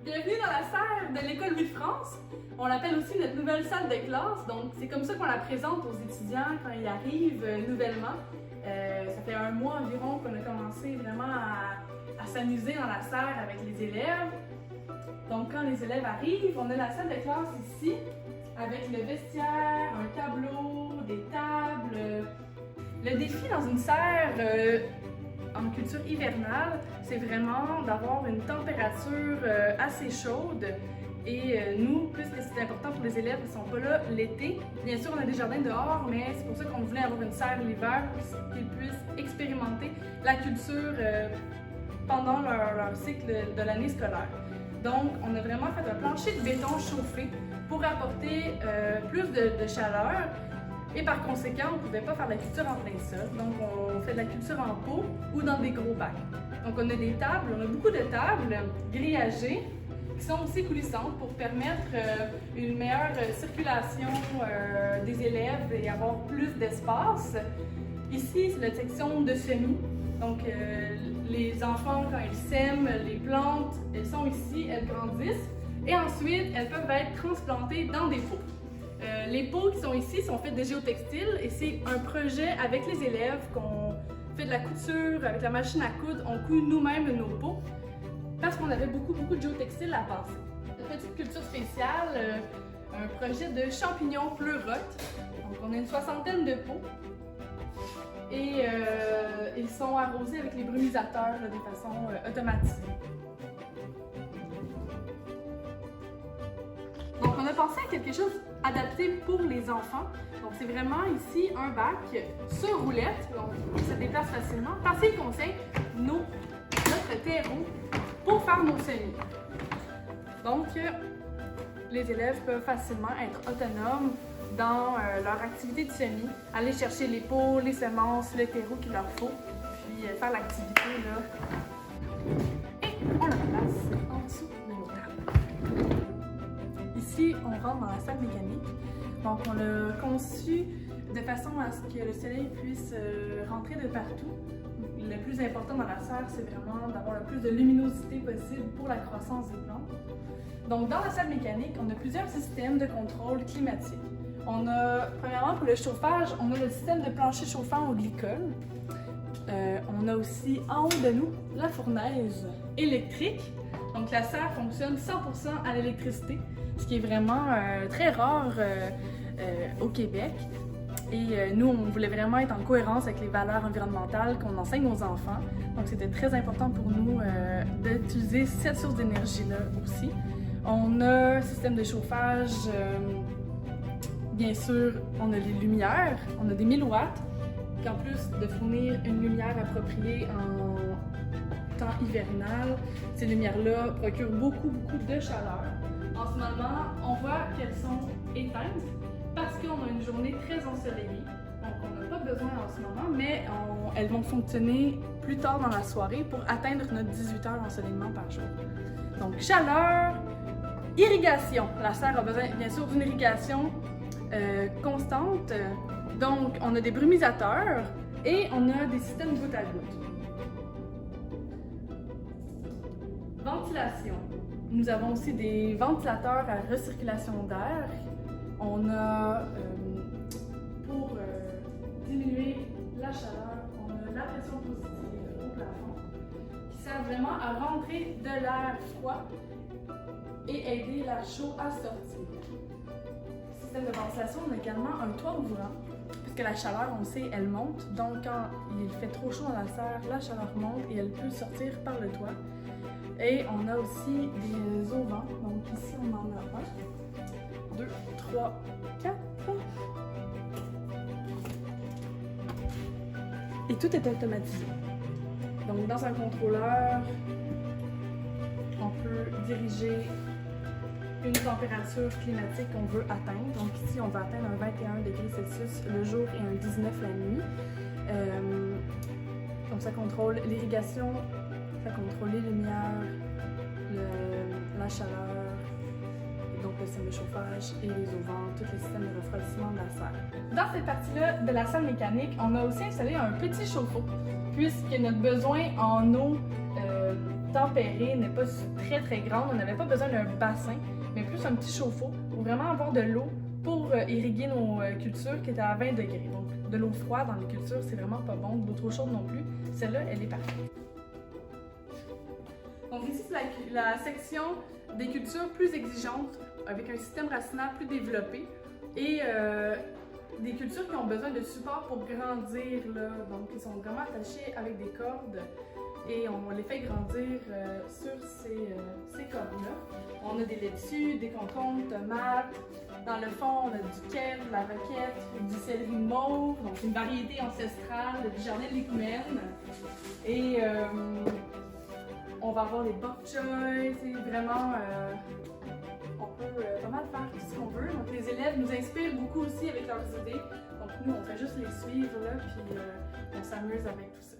Bienvenue dans la serre de l'École Louis-France. On l'appelle aussi notre nouvelle salle de classe. Donc, c'est comme ça qu'on la présente aux étudiants quand ils arrivent nouvellement. Ça fait un mois environ qu'on a commencé vraiment à s'amuser dans la serre avec les élèves. Donc, quand les élèves arrivent, on a la salle de classe ici avec le vestiaire, un tableau, des tables. Le défi dans une serre en culture hivernale, c'est vraiment d'avoir une température assez chaude. Et nous, puisque c'est important pour les élèves qui ne sont pas là l'été, bien sûr on a des jardins dehors, mais c'est pour ça qu'on voulait avoir une serre l'hiver pour qu'ils puissent expérimenter la culture pendant leur cycle de l'année scolaire. Donc on a vraiment fait un plancher de béton chauffé pour apporter plus de chaleur. Et par conséquent, on ne pouvait pas faire de la culture en plein sol. Donc, on fait de la culture en pot ou dans des gros bacs. Donc, on a des tables, on a beaucoup de tables grillagées qui sont aussi coulissantes pour permettre une meilleure circulation des élèves et avoir plus d'espace. Ici, c'est la section de semis. Donc, les enfants, quand ils sèment les plantes, elles sont ici, elles grandissent. Et ensuite, elles peuvent être transplantées dans des pots. Les pots qui sont ici sont faits de géotextile et c'est un projet avec les élèves qu'on fait de la couture avec la machine à coudre. On coud nous-mêmes nos pots parce qu'on avait beaucoup de géotextile à passer. Une petite culture spéciale, un projet de champignons pleurotes. Donc on a une 60aine de pots et ils sont arrosés avec les brumisateurs de façon automatisée. Donc, on a pensé à quelque chose adapté pour les enfants. Donc, c'est vraiment ici un bac sur roulette, donc il se déplace facilement, parce qu'il contient notre terreau pour faire nos semis. Donc, les élèves peuvent facilement être autonomes dans leur activité de semis, aller chercher les pots, les semences, le terreau qu'il leur faut, puis faire l'activité là. Et on la place en dessous de nos tables. Ici, on rentre dans la salle mécanique. Donc, on l'a conçu de façon à ce que le soleil puisse rentrer de partout. Le plus important dans la serre, c'est vraiment d'avoir le plus de luminosité possible pour la croissance des plantes. Donc, dans la salle mécanique, on a plusieurs systèmes de contrôle climatique. On a, premièrement, pour le chauffage, on a le système de plancher chauffant au glycol. On a aussi en haut de nous la fournaise électrique. Donc, la serre fonctionne 100% à l'électricité, ce qui est vraiment très rare au Québec. Et nous, on voulait vraiment être en cohérence avec les valeurs environnementales qu'on enseigne aux enfants. Donc, c'était très important pour nous d'utiliser cette source d'énergie-là aussi. On a un système de chauffage, bien sûr, on a les lumières, on a des 1000 watts, qui en plus de fournir une lumière appropriée en temps hivernal, ces lumières-là procurent beaucoup de chaleur. En ce moment, on voit qu'elles sont éteintes parce qu'on a une journée très ensoleillée. Donc, on n'a pas besoin en ce moment, mais elles vont fonctionner plus tard dans la soirée pour atteindre notre 18 heures d'ensoleillement par jour. Donc, chaleur, irrigation. La serre a besoin, bien sûr, d'une irrigation constante. Donc, on a des brumisateurs et on a des systèmes goutte à goutte. Ventilation. Nous avons aussi des ventilateurs à recirculation d'air. On a, pour diminuer la chaleur, on a la pression positive au plafond qui sert vraiment à rentrer de l'air froid et aider l'air chaud à sortir. Système de ventilation, on a également un toit ouvrant, puisque la chaleur, on sait, elle monte. Donc, quand il fait trop chaud dans la serre, la chaleur monte et elle peut sortir par le toit. Et on a aussi des auvents. Donc ici, on en a 1, 2, 3, 4. Et tout est automatisé. Donc dans un contrôleur, on peut diriger une température climatique qu'on veut atteindre. Donc ici, on va atteindre un 21 degrés Celsius le jour et un 19 la nuit. Donc ça contrôle l'irrigation, ça contrôle les lumières, la chaleur, donc le système de chauffage et les auvents, tous les systèmes de refroidissement de la serre. Dans cette partie-là de la salle mécanique, on a aussi installé un petit chauffe-eau, puisque notre besoin en eau tempérée, n'est pas très très grande. On n'avait pas besoin d'un bassin, mais plus un petit chauffe-eau pour vraiment avoir de l'eau pour irriguer nos cultures qui étaient à 20 degrés. Donc de l'eau froide dans les cultures, c'est vraiment pas bon, de l'eau trop chaude non plus. Celle-là, elle est parfaite. Donc ici, c'est la section des cultures plus exigeantes, avec un système racinaire plus développé et des cultures qui ont besoin de support pour grandir, là. Donc ils sont vraiment attachés avec des cordes et on les fait grandir sur ces cordes-là. On a des laitues, des concombres, tomates. Dans le fond, on a du kale, de la roquette, du céleri mauve, donc une variété ancestrale du jardin de l'écoumène. Et on va avoir les bok choy, c'est vraiment, on peut pas mal faire tout ce qu'on veut. Donc les élèves nous inspirent beaucoup aussi avec leurs idées. Donc nous, on fait juste les suivre là, puis on s'amuse avec tout ça.